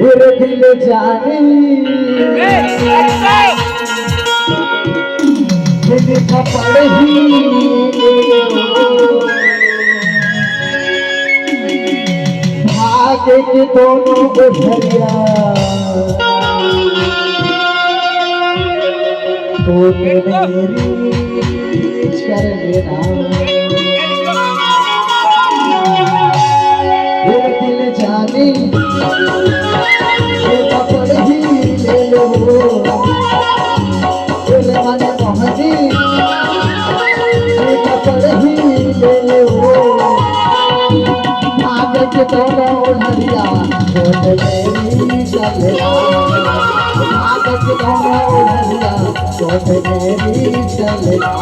मेरे दिल जाने मेरे कपड़े ही भागे के दोनों उधरिया तो मेरी कर लेना मेरे दिल जाने ये कपड़े ही ले लो दिल मन मोहनी ये कपड़े ही ले लो आगे के दोनों उधरिया छोट मेरी चलेगा आगे के दोनों उधरिया छोट मेरी चलेगा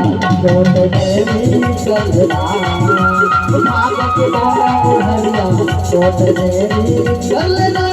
छोट मेरी चलना भाग के दोनों उधरिया छोट मेरी चलना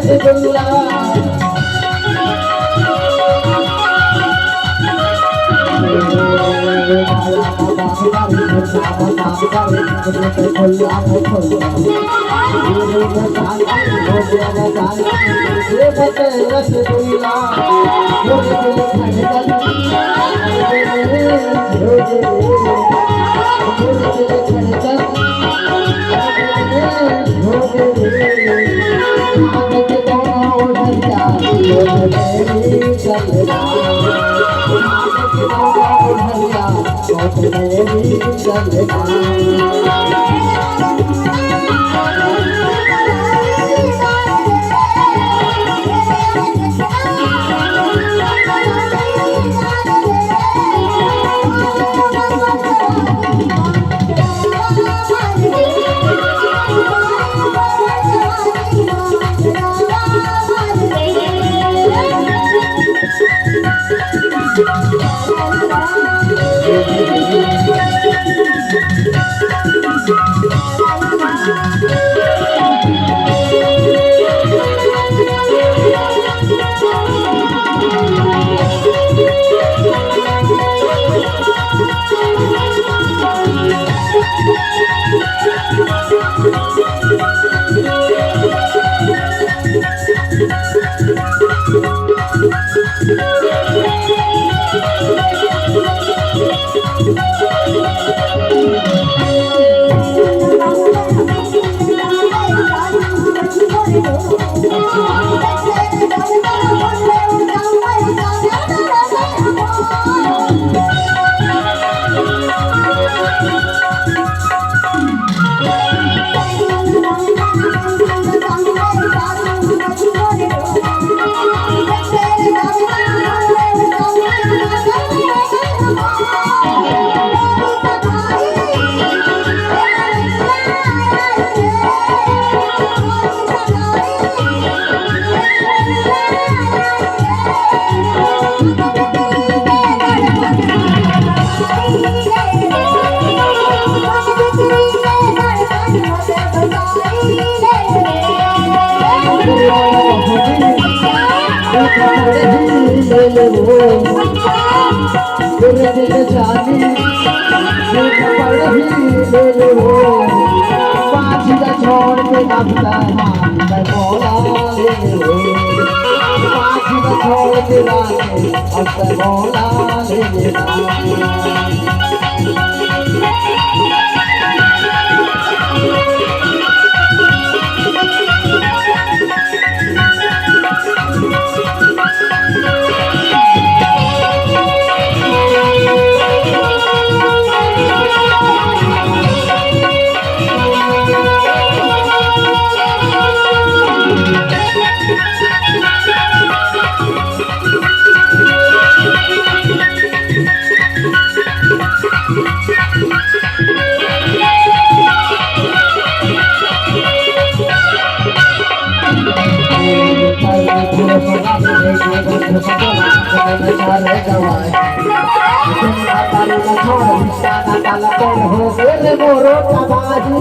रसगुल्ला ले वो तेरे दिल जानी मेरा पढ़ी ले ले वो पाँच का छोड़ के भागता मैं मौला ले ले वो पाँच का छोड़ के रानी अब मैं मौला ले ले मोरो तबाही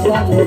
चल